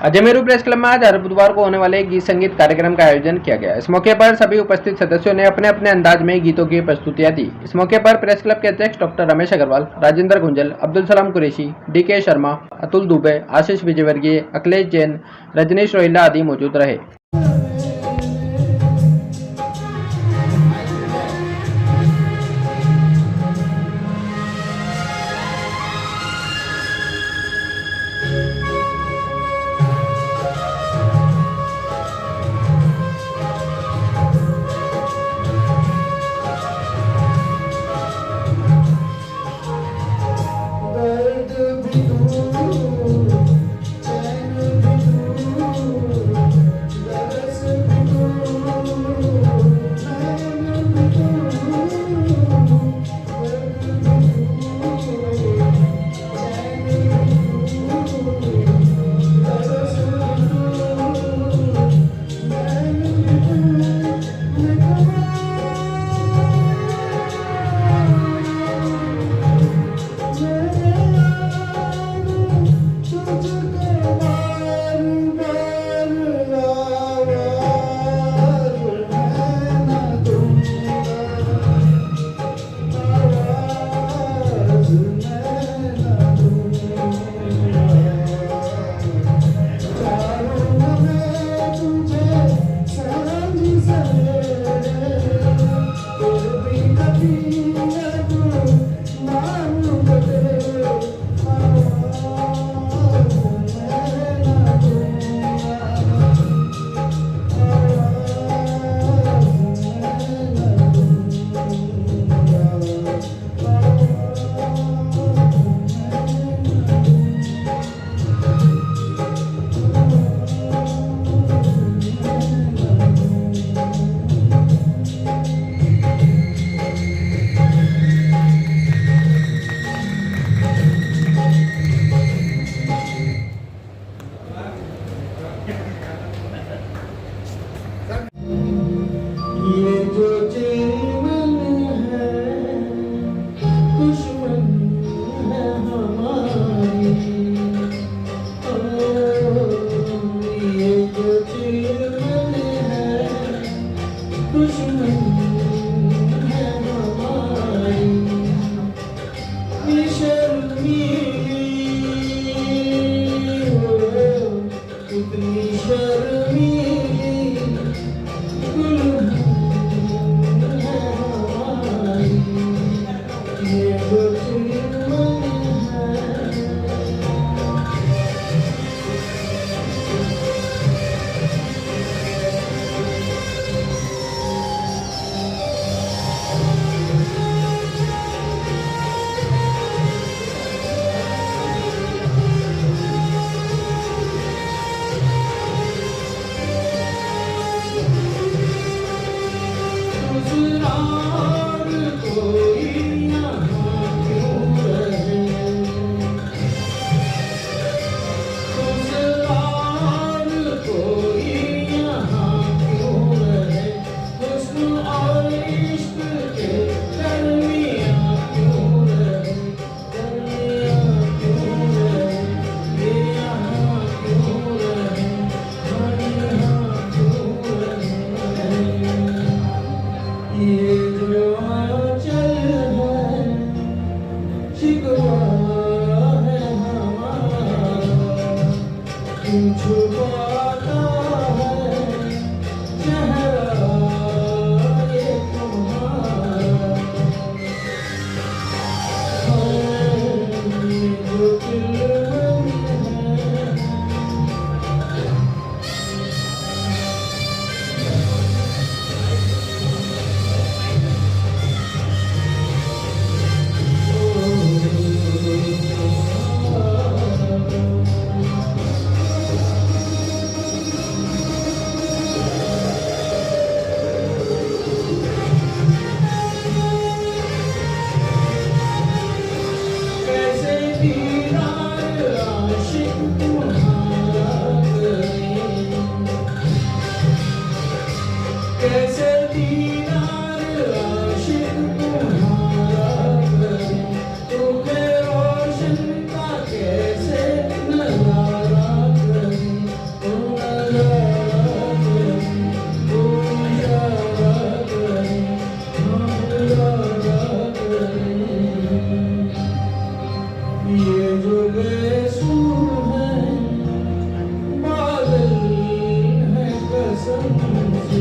अजमेरू press club में आज हर बुधवार को होने वाले एक गीत संगीत कार्यक्रम का आयोजन किया गया। इस मौके पर सभी उपस्थित सदस्यों ने अपने अपने अंदाज में गीतों की प्रस्तुतियां दी। इस मौके पर प्रेस क्लब के अध्यक्ष डॉक्टर रमेश अग्रवाल, राजेंद्र गुंजल, अब्दुल सलाम कुरैशी, DK शर्मा, अतुल दुबे, आशीष विजयवर्गीय, अखिलेश जैन, रजनीश रोहिल्ला आदि मौजूद रहे। हम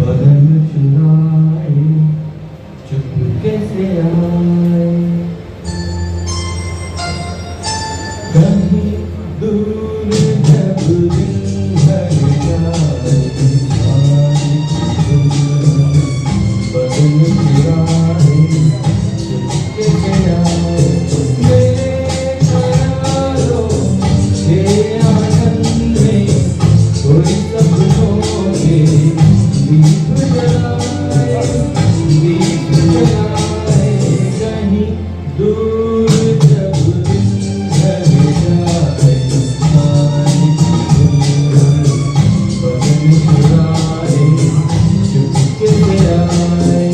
बदन चुराए चुपके से आए कहीं दूर जब दिन भर जाए बदन चुराए चुपके से आए मेरे ख्यालों के आंगन में कोई सपनों के दीप जलाए कहीं दूर जब दिन ढल जाए बदन चुराए चुपके से आए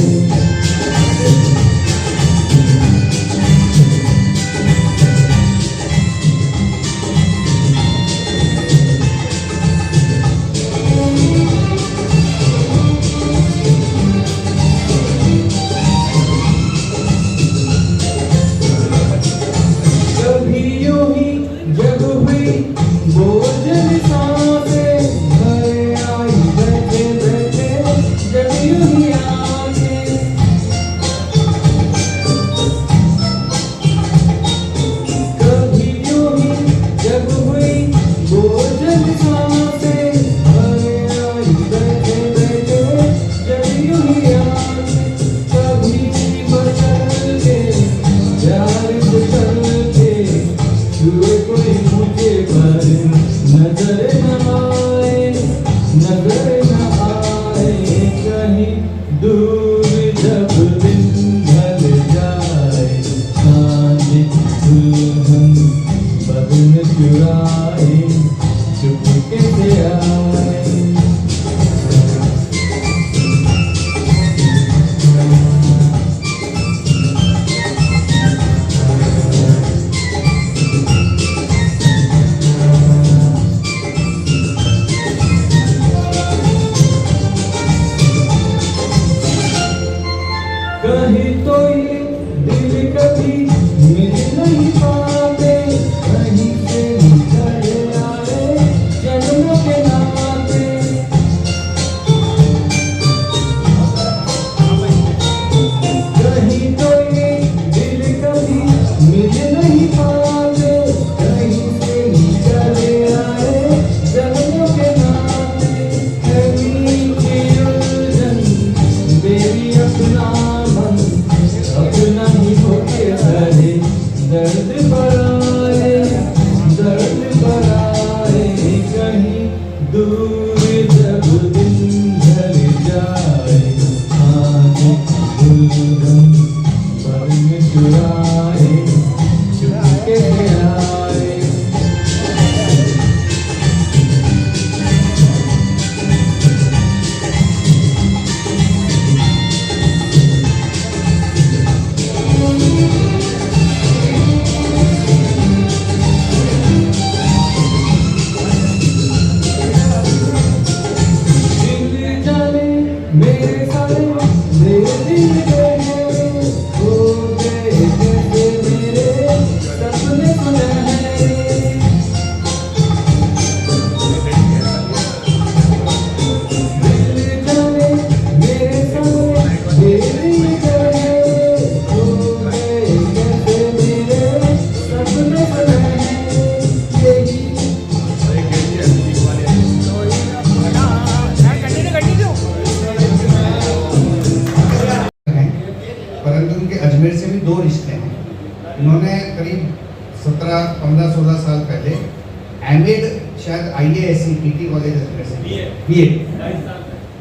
कभी यूं ही जब हुई बोझल सांसें घर आई बैठे बैठे जब यूं ही आके कभी यूं ही जब हुई बोझल सांसें घर आई बैठे बैठे जब यूं ही आके कभी बदल के प्यार बदल के छुए कोई मुझे पर नजर न आए कहीं दूर जब दिन ढल जाए सांझ दुल्हन बदन चुराए चुपके से आए कहीं तो ये दिल कभी मिल नहीं पाते कहीं से निकल आए जन्मों के नाते 15-16 साल पहले एमिड शायद IASC PT कॉलेज अजमेर से BA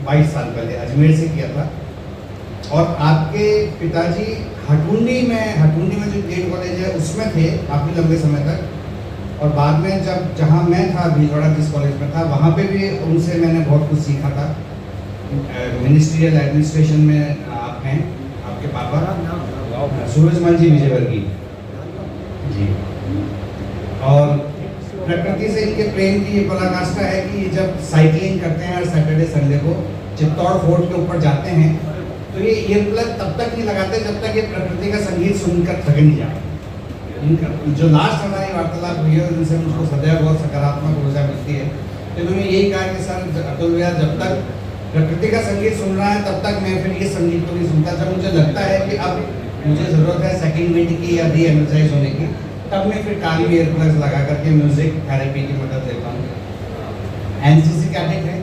22 साल पहले अजमेर से किया था। और आपके पिताजी हटुंडी में जो गेट कॉलेज है उसमें थे काफ़ी लंबे समय तक। और बाद में जहाँ मैं था भीलवाड़ा जिस कॉलेज में था वहाँ पे भी उनसे मैंने बहुत कुछ सीखा था। मिनिस्ट्रियल एडमिनिस्ट्रेशन में आप हैं, आपके पापा सूरजमल जी विजयवर्गीय जी। और प्रकृति से इनके प्रेम की ये पराकाष्ठा है कि जब साइकिलिंग करते हैं हर सैटरडे संडे को चित्तौड़ फोर्ट के ऊपर जाते हैं तो ये ईयर प्लग तब तक नहीं लगाते जब तक ये प्रकृति का संगीत सुनकर थक नहीं जाए। इनका जो लास्ट हमारी वार्तालाप हुई है उनसे मुझको सदैव बहुत सकारात्मक ऊर्जा मिलती है। तो इन्होंने यही कहा कि सर अतुल भैया जब तक प्रकृति का संगीत सुन रहा है तब तक मैं फिर ये संगीत को नहीं सुनता। जब मुझे लगता है कि अब मुझे ज़रूरत है सेकंड विंड की या री एनर्जाइज होने की तब मैं फिर कान में ईयरप्लग्स लगा करके म्यूजिक थेरेपी की मदद लेता हूँ। NCC कैडेट है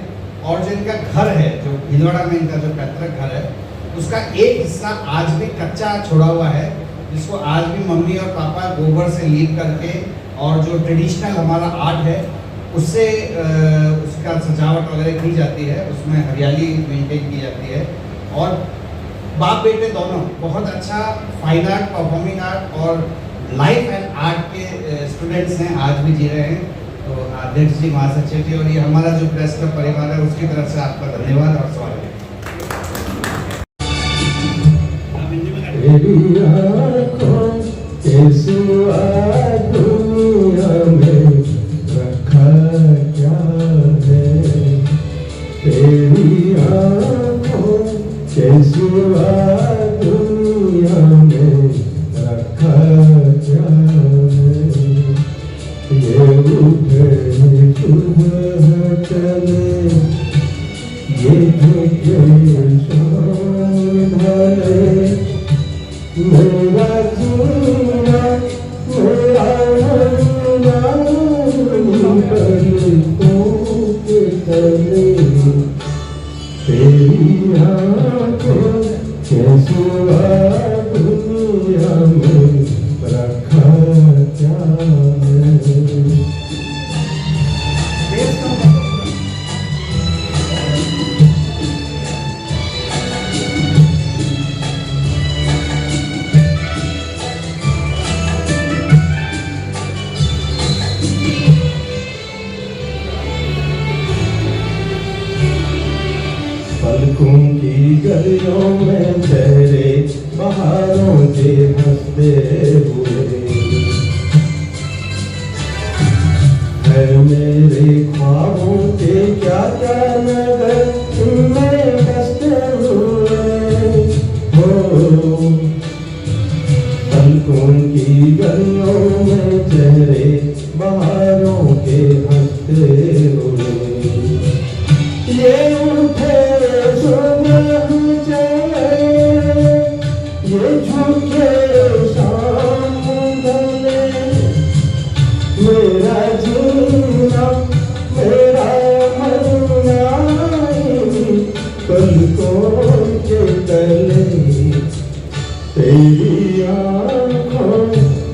और जो इनका घर है जो भीलवाड़ा में इनका जो पैतृक घर है उसका एक हिस्सा आज भी कच्चा छोड़ा हुआ है जिसको आज भी मम्मी और पापा गोबर से लीप करके और जो ट्रेडिशनल हमारा आर्ट है उससे उसका सजावट वगैरह की जाती है, उसमें हरियाली मेंटेन की जाती है। और बाप बेटे दोनों बहुत अच्छा फाइन आर्ट, परफॉर्मिंग आर्ट और लाइफ एंड आर्ट के स्टूडेंट्स हैं, आज भी जी रहे हैं। तो अध्यक्ष जी, महासचिव जी और ये हमारा जो प्रेस क्लब परिवार है उसकी तरफ से आपका धन्यवाद और स्वागत है। तेरी आँखों के सिवा दुनिया में रखा क्या है। तेरी आँखों के सिवा दुनिया में रखा क्या है। ये उठे सुबह चले ये झुके शाम ढले मेरा जीना मेरा मरना पलकों के तले। तेरी आँखों के सिवा दुनिया में रखा क्या है। पलकों की गलियों में चेहरे बहारों के हंसते हुए है मेरे ख्वाबों के क्या क्या नगर इनमें बसते हुए हो। पलकों की गलियों में चेहरे बहारों के हंसते हुए ये उठे सुबह चले ये झुके शाम ढले मेरा जीना मेरा मरना पलकों के तले। तेरी आँखों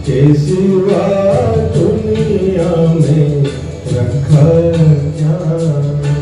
के सिवा दुनिया में रखा क्या है।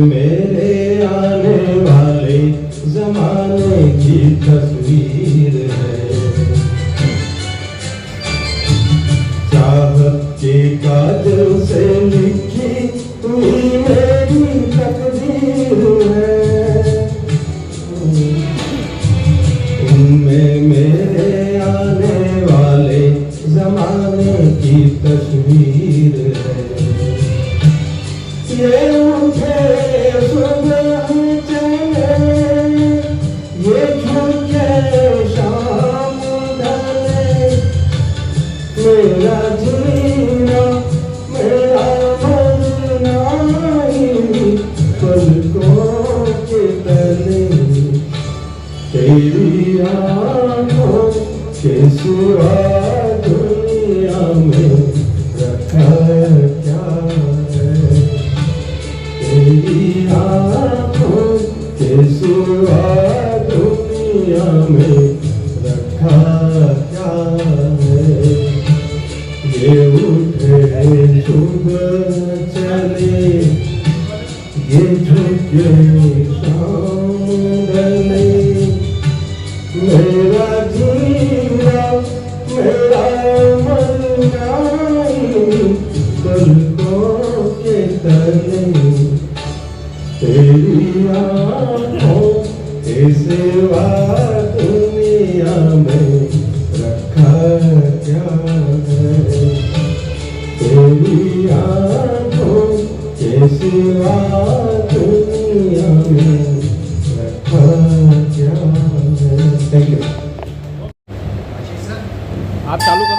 मेरे आने वाले जमाने की तस्वीर है। चाहत के काजल से लिखी हुई मेरी तकदीर है। उनमें मेरे आने वाले जमाने की तस्वीर है। ये उठे सुबह चले ये झुके शाम ढले मेरा जीना मेरा मरना पलकों के तले। तेरी आँखों के सिवा दुनिया में रखा क्या है। तेरी आँखों के सिवा दुनिया में रखा क्या है। ये उठे सुबह चले, ये झुके शाम ढले, मेरा जीना मेरा मर जाए पलकों के तले। तेरी आँखों के सिवा दुनिया में रखा क्या है। तेरी आँखों के सिवा दुनिया में रखा क्या है। Thank you. आप चालू करो।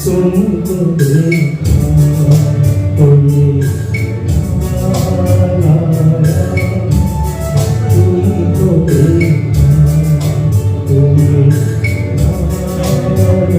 तुमको देखा तो ये ख्याल आया, तुमको देखा तो ये ख्याल आया।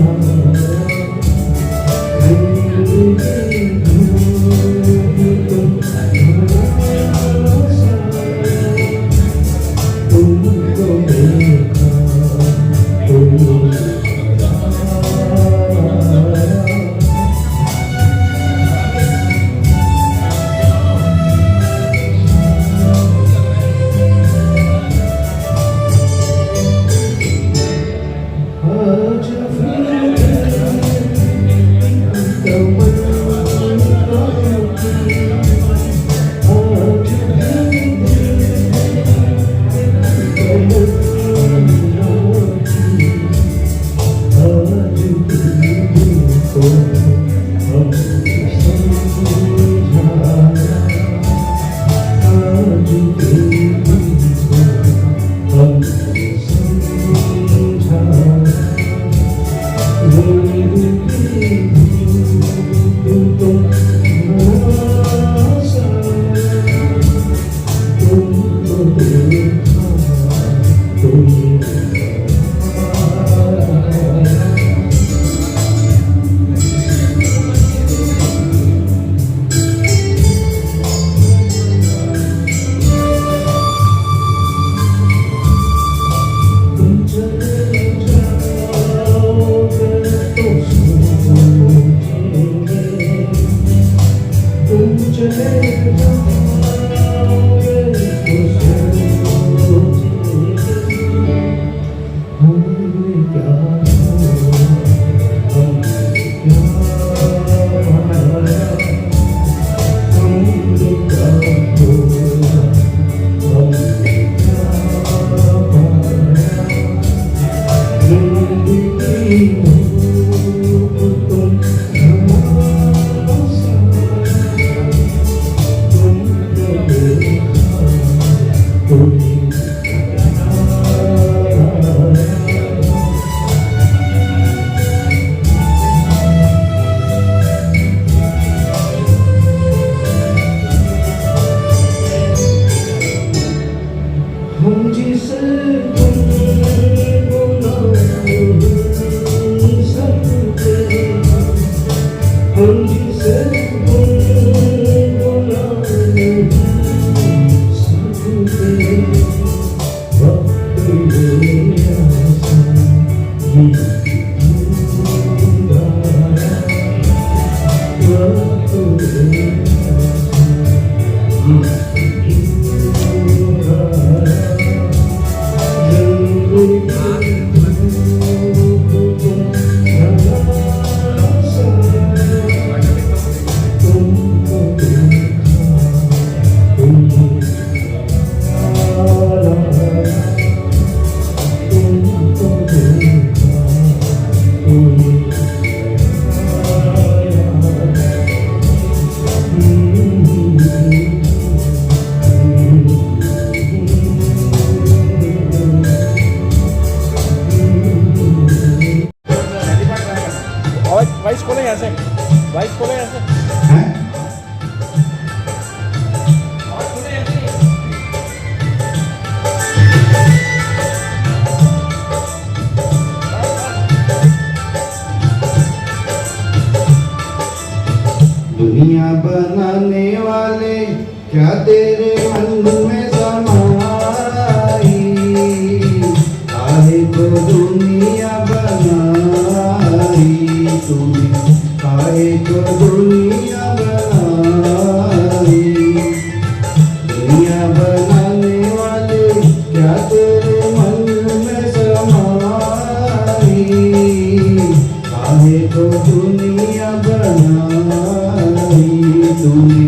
जिंदगी तुम तुमको देखा तो ये खोले यहाँ से, वॉइस खोले यहाँ से। हैं? दुनिया बनाने वाले क्या तेरे मन में समाई, काहे को दुनिया बनाई तूने, काहे को दुनिया बनाई। दुनिया बनाने वाले क्या तेरे मन में समाई, काहे को दुनिया बनाई तूने,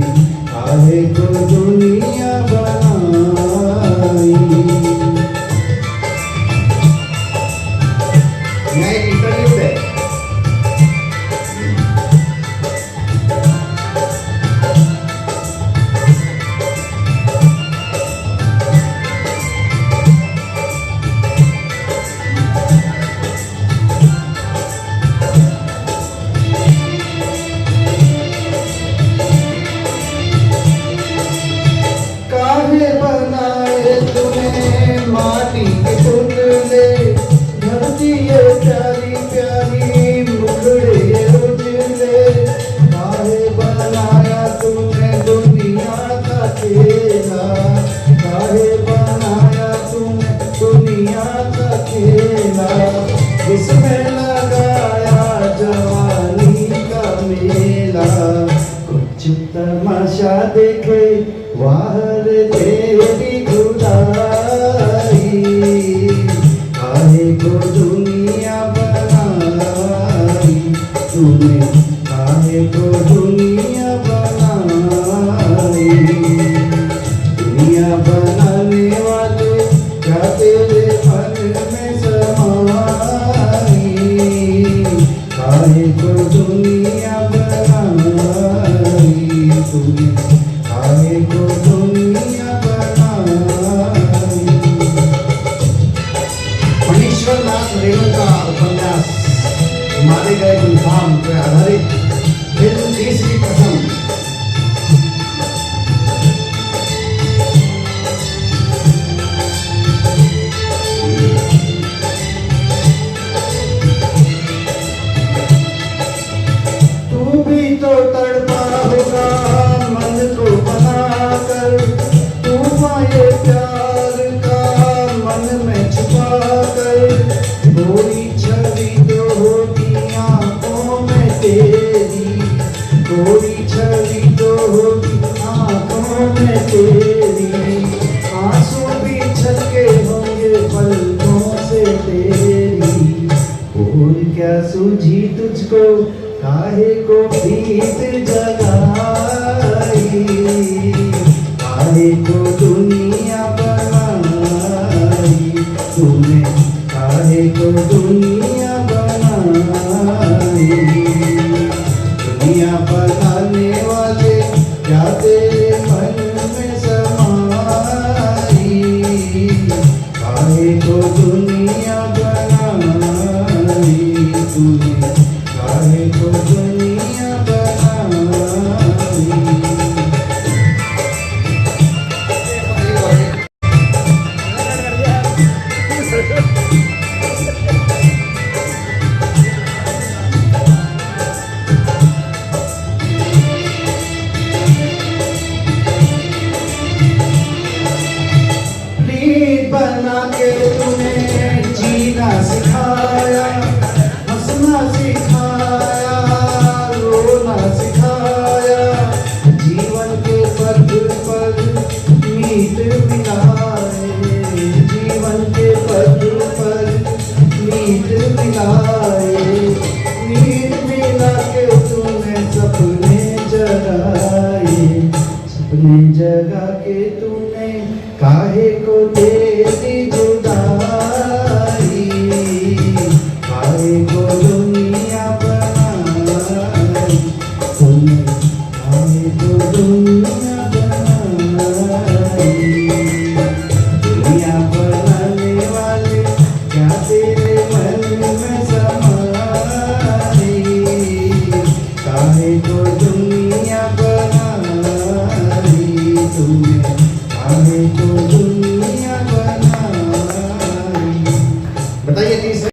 काहे को दुनिया बनाई। मैं एक इंटरव्यू है, काहे बनाए तूने माटी के पुतले, धरती ये प्यारी प्यारी मुखड़े ये उजले, काहे बनाया तूने दुनिया का खेला, काहे बनाया तूने दुनिया का खेला, इसमें लगाया जवानी का मेला, कुछ तमाशा देखे वाहर तेरी खुदाई, काहे को दुनिया बनाई तूने, काहे को दुनिया बनाई। दुनिया बनाने वाले क्या तेरे मन में समाई, काहे को दुनिया बनाई तूने, काहे को दुनिया बनाई। मनीश्वरनाथ रेणु का उपन्यास मारे गए गुलफाम पर आधारित फिल्म तीसरी कसम। तू भी तो तड़पा होगा मन को बनाकर, तूफान ये प्यार का मन में छुपा कर, कोई छवि तो होगी आंखों में तेरी, कोई छवि तो होगी आंखों में तेरी, आंसू भी छलके होंगे पलकों से तेरी, और क्या सूझी तुझको काहे को प्रीत जगाई, काहे को दुनिया बनाई तूने, काहे को दुनिया बनाई। दुनिया बनाने वाले क्या तेरे मन में समाई, काहे को दुनिया बनाई तूने, काहे को दुनिया बनाई। प्रीत बना के तूने जीना सिखाया, हंसना सिखाया, रोना सिखाया, जीवन के पद पर मीत मिलाए, जीवन के पद पर मीत मिलाए, मीत मिला के तूने सपने जगाए, सपने जगा के तूने काहे को दे दी जुदाई, काहे को दुनिया बनाई तूने, काहे को दुनिया बनाई। दुनिया बनाने वाले क्या तेरे मन में समाई, चाहे तो दुनिया बनाई तुमने, चाहे तो